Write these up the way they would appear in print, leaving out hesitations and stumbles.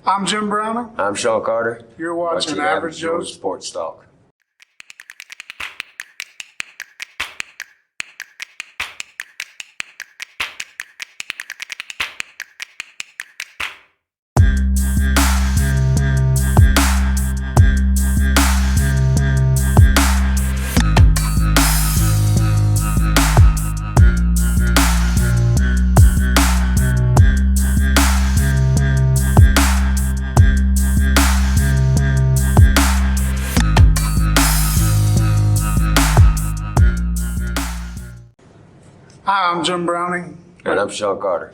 I'm Jim Browning. I'm Shaun Carter. You're watching Average Joe's Sports Talk. Hi, I'm Jim Browning. And I'm Shaun Carter.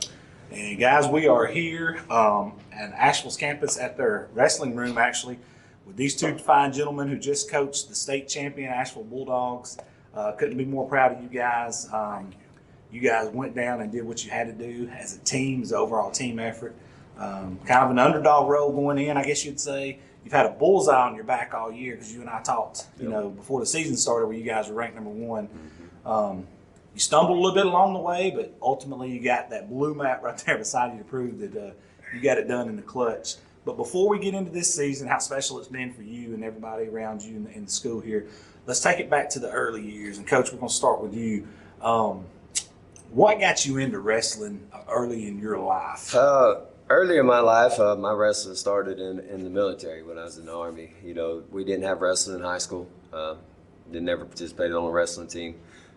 And guys, we are here at Ashville's campus at their wrestling room, actually, with these two fine gentlemen who just coached the state champion Ashville Bulldogs. Couldn't be more proud of you guys. You guys went down and did what you had to do as a team, as an overall team effort. Kind of an underdog role going in, I guess you'd say. You've had a bullseye on your back all year because you and I talked, before the season started, where you guys were ranked number one. You stumbled a little bit along the way, but ultimately you got that blue mat right there beside you to prove that you got it done in the clutch. But before we get into this season, how special it's been for you and everybody around you in the school here, let's take it back to the early years. And Coach, we're going to start with you. What got you into wrestling early in your life? Early in my life, my wrestling started in the military when I was in the Army. We didn't have wrestling in high school. Didn't ever participate on a wrestling team.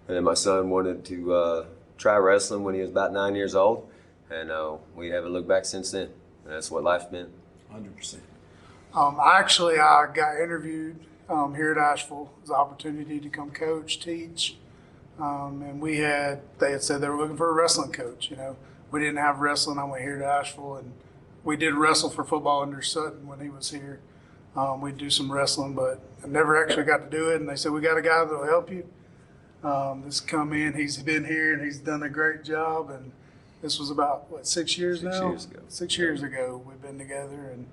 And then my son wanted to try wrestling when he was about 9 years old. And we haven't looked back since then. And that's what life's been. 100%. I got interviewed here at Asheville. It was an opportunity to come coach, teach. And they had said they were looking for a wrestling coach. We didn't have wrestling. I went here to Asheville, and we did wrestle for football under Sutton when he was here. We'd do some wrestling, but I never actually got to do it. And they said, we got a guy that will help you. This come in, he's been here and he's done a great job, and this was about 6 years now? 6 years ago. 6 years ago we've been together, and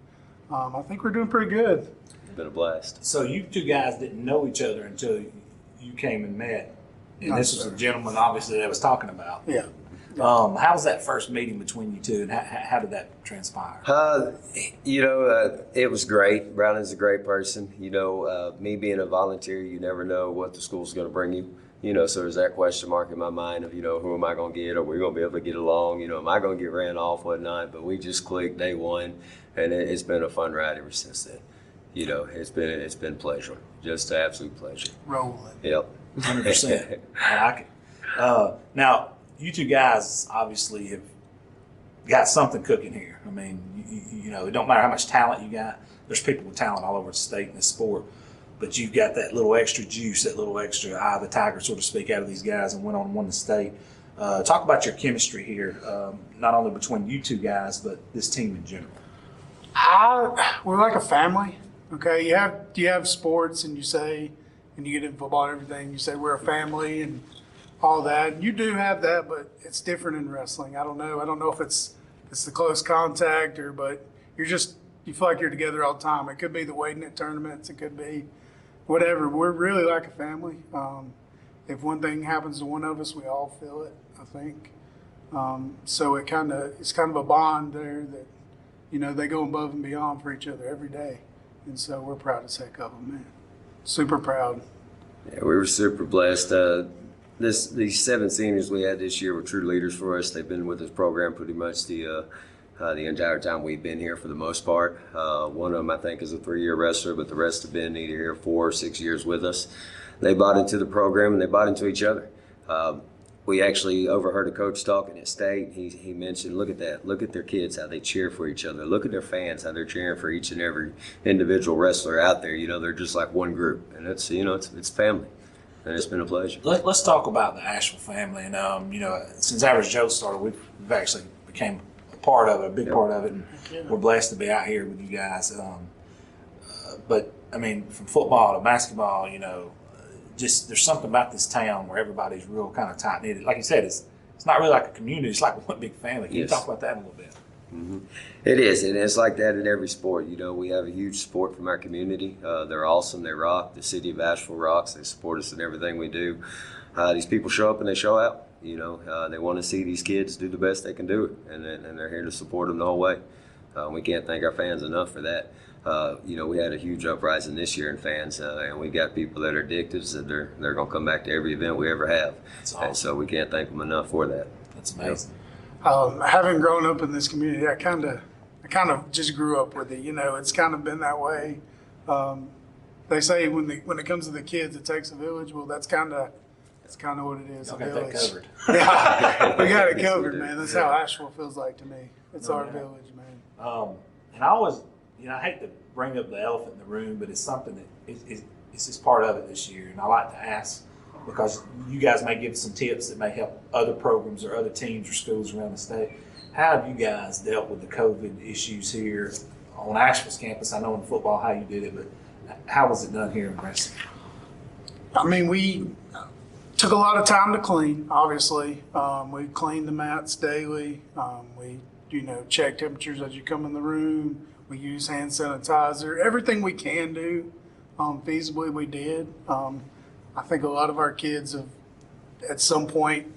I think we're doing pretty good. It's been a blast. So you two guys didn't know each other until you came and met, and this was sir. a gentleman obviously that I was talking about. Yeah. How was that first meeting between you two, and how did that transpire? It was great. Browning's a great person. Me being a volunteer, you never know what the school's going to bring you. So there's that question mark in my mind of, who am I going to get? Are we going to be able to get along? Am I going to get ran off, whatnot? But we just clicked day one, and it's been a fun ride ever since then. It's been pleasure, just an absolute pleasure. Rolling. Yep. 100%. I like it. Now, you two guys obviously have got something cooking here. I mean, it don't matter how much talent you got. There's people with talent all over the state in this sport. But you've got that little extra juice, that little extra eye of the tiger, so to speak, out of these guys and went on and won the state. Talk about your chemistry here, not only between you two guys, but this team in general. We're like a family. Okay, you have sports, and and you get in football and everything. You say we're a family and all that. And you do have that, but it's different in wrestling. I don't know if it's the close contact but you feel like you're together all the time. It could be the weighting at tournaments. It could be whatever. We're really like a family. If one thing happens to one of us, we all feel it, I think. So it's kind of a bond there that, they go above and beyond for each other every day. And so we're proud as heck of them, man. Super proud. Yeah, we were super blessed. These 7 seniors we had this year were true leaders for us. They've been with this program pretty much the entire time we've been here for the most part. One of them, I think, is a 3-year wrestler, but the rest have been either here 4 or 6 years with us. They bought into the program, and they bought into each other. We actually overheard a coach talking at state. He mentioned, look at that. Look at their kids, how they cheer for each other. Look at their fans, how they're cheering for each and every individual wrestler out there. They're just like one group, and it's family. And it's been a pleasure. Let's talk about the Ashville family. And, since Average Joe started, we've actually became part of it, a big part of it, and we're blessed to be out here with you guys. But I mean, from football to basketball, just there's something about this town where everybody's real kind of tight knit. Like you said, it's not really like a community; it's like one big family. Can you talk about that a little bit? Mm-hmm. It is, and it's like that in every sport. We have a huge support from our community. They're awesome. They rock. The city of Asheville rocks. They support us in everything we do. These people show up and they show out. They want to see these kids do the best they can do, and they're here to support them the whole way. We can't thank our fans enough for that. We had a huge uprising this year in fans, and we got people that are addicted, that they're going to come back to every event we ever have. That's awesome. And so we can't thank them enough for that. That's amazing. Having grown up in this community, I kind of just grew up with it. It's kind of been that way. They say when it comes to the kids, it takes a village. Well, that's kind of what it is. Y'all A got village. that covered. Yeah, we got it Yes, we covered, do. man. That's how Asheville feels like to me. It's No our doubt. village, man. And I always, I hate to bring up the elephant in the room, but it's something that it's just part of it this year. And I like to ask, because you guys may give some tips that may help other programs or other teams or schools around the state. How have you guys dealt with the COVID issues here on Asheville's campus? I know in football how you did it, but how was it done here in wrestling? I mean, we took a lot of time to clean, obviously. We cleaned the mats daily. We, check temperatures as you come in the room. We use hand sanitizer. Everything we can do, feasibly, we did. I think a lot of our kids have, at some point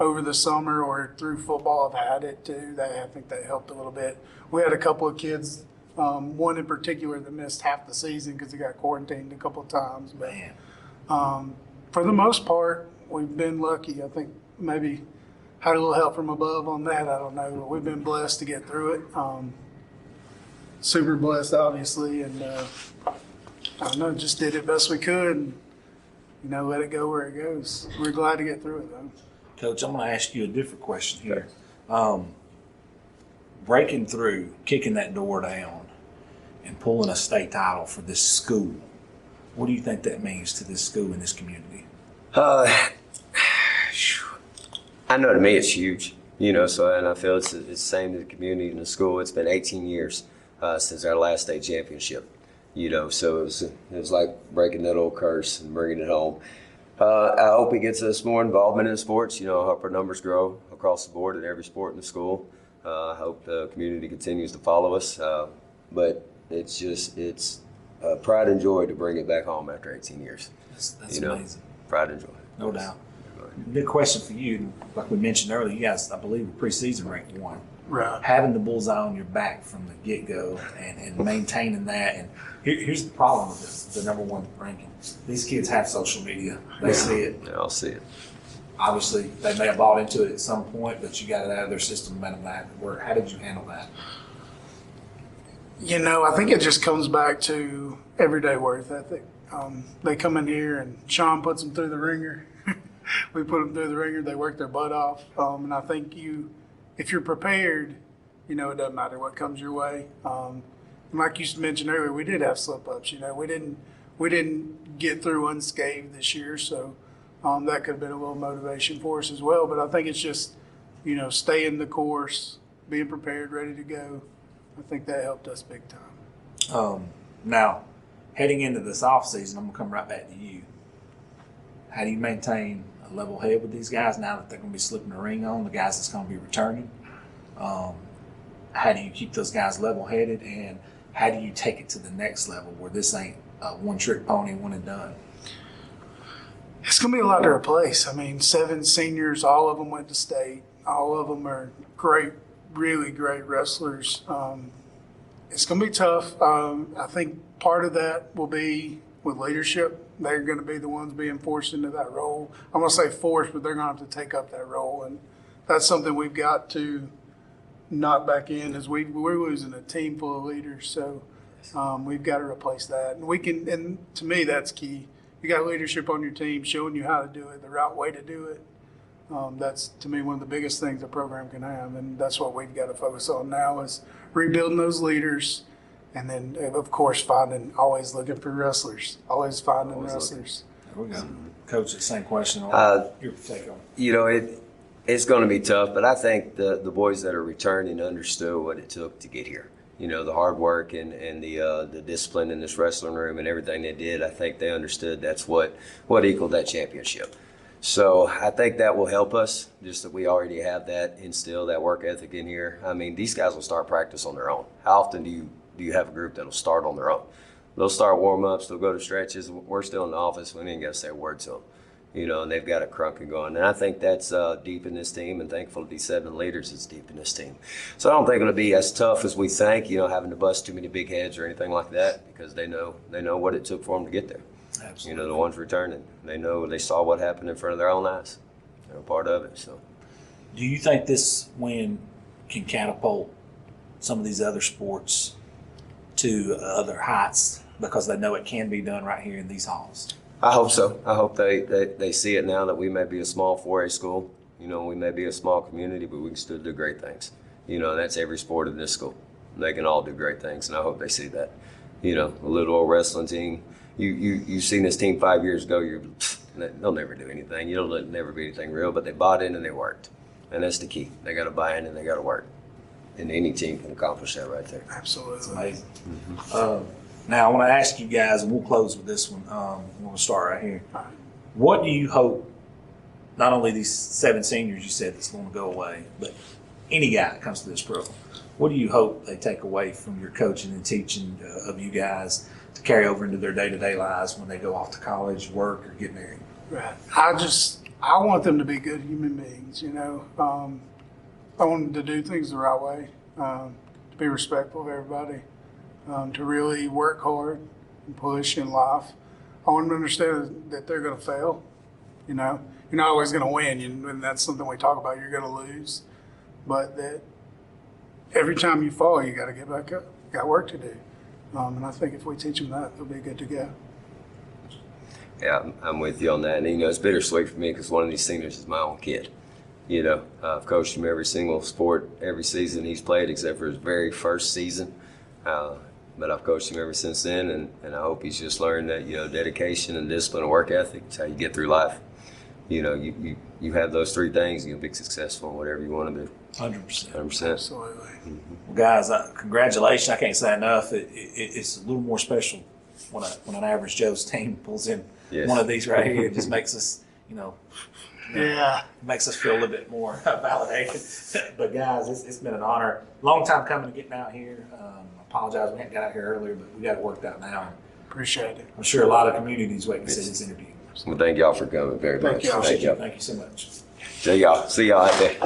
over the summer or through football, have had it too. I think that helped a little bit. We had a couple of kids, one in particular that missed half the season because he got quarantined a couple of times. But Man, for the most part, we've been lucky. I think maybe had a little help from above on that. I don't know, but we've been blessed to get through it. Super blessed, obviously, and I don't know, just did it best we could, and let it go where it goes. We're glad to get through it, though. Coach, I'm going to ask you a different question here. Breaking through, kicking that door down, and pulling a state title for this school, what do you think that means to this school and this community? I know to me it's huge, and I feel it's the same to the community and the school. It's been 18 years since our last state championship, so it was like breaking that old curse and bringing it home. I hope it gets us more involvement in sports. I hope our numbers grow across the board in every sport in the school. I hope the community continues to follow us, but it's pride and joy to bring it back home after 18 years. That's amazing. Pride and joy. No doubt. Big question for you, like we mentioned earlier, you guys, I believe, were preseason ranked 1. Right. Having the bullseye on your back from the get-go and maintaining that. And here's the problem with the number 1 ranking. These kids have social media. They see it. Yeah, I'll see it. Obviously, they may have bought into it at some point, but you got it out of their system no matter what. How did you handle that? I think it just comes back to everyday work ethic. They come in here and Shaun puts them through the ringer. We put them through the ringer. They work their butt off. And I think if you're prepared, it doesn't matter what comes your way. And like you mentioned earlier, we did have slip ups. We didn't get through unscathed this year, so that could have been a little motivation for us as well. But I think it's just, staying the course, being prepared, ready to go. I think that helped us big time. Now, heading into this offseason, I'm going to come right back to you. How do you maintain a level head with these guys now that they're going to be slipping the ring on, the guys that's going to be returning? How do you keep those guys level-headed, and how do you take it to the next level where this ain't a one-trick pony, one and done? It's going to be a lot to replace. 7 seniors, all of them went to state. All of them are great, really great wrestlers. It's going to be tough. I think part of that will be with leadership. They're going to be the ones being forced into that role. I'm going to say forced, but they're going to have to take up that role. And that's something we've got to knock back in, as we're losing a team full of leaders. So we've got to replace that. And to me, that's key. You got leadership on your team showing you how to do it, the right way to do it. That's, to me, one of the biggest things a program can have. And that's what we've got to focus on now, is rebuilding those leaders. And then, of course, always looking for wrestlers, always finding wrestlers. There we go. Coach, the same question. Your take on it. It's going to be tough, but I think the boys that are returning understood what it took to get here. The hard work and the discipline in this wrestling room and everything they did. I think they understood that's what equaled that championship. So I think that will help us, just that we already have that instilled, that work ethic in here. These guys will start practice on their own. How often do you have a group that'll start on their own? They'll start warm-ups, they'll go to stretches. We're still in the office, we ain't got to say a word to them. and they've got a crunking going. And I think that's deep in this team, and thankful to be 7 leaders is deep in this team. So I don't think it'll be as tough as we think, having to bust too many big heads or anything like that, because they know what it took for them to get there. Absolutely. The ones returning, they saw what happened in front of their own eyes. They're a part of it. So, Do you think this win can catapult some of these other sports to other heights because they know it can be done right here in these halls? I hope so. I hope they see it now that we may be a small 4A school. We may be a small community, but we can still do great things. That's every sport in this school. They can all do great things, and I hope they see that. A little old wrestling team. You've seen this team 5 years ago. They'll never do anything. It'll never be anything real, but they bought in and they worked. And that's the key. They got to buy in and they got to work. And any team can accomplish that right there. Absolutely. It's amazing. Now, I want to ask you guys, and we'll close with this one. We'll start right here. All right. What do you hope, not only these 7 seniors you said that's going to go away, but any guy that comes to this program, what do you hope they take away from your coaching and teaching of you guys to carry over into their day-to-day lives when they go off to college, work, or get married? Right. I want them to be good human beings, I want them to do things the right way, to be respectful of everybody, to really work hard and push in life. I want them to understand that they're going to fail, You're not always going to win, and that's something we talk about. You're going to lose, but that every time you fall, you got to get back up. You got work to do. And I think if we teach them that, they'll be good to go. Yeah, I'm with you on that. And, it's bittersweet for me because one of these seniors is my own kid. I've coached him every single sport, every season he's played except for his very first season. But I've coached him ever since then, and I hope he's just learned that, dedication and discipline and work ethic is how you get through life. You have those 3 things, you'll be successful in whatever you want to do. 100%. 100%. Absolutely. Well, guys, congratulations. I can't say enough. It's a little more special when an average Joe's team pulls in one of these right here. It just makes us, Yeah. makes us feel a little bit more validated. But guys, it's been an honor. Long time coming to getting out here. I apologize we hadn't got out here earlier, but we got it worked out now. Appreciate it. I'm sure a lot of communities waiting to see this interview. Well, thank y'all for coming very much. Thank y'all. Thank you so much. See y'all out there.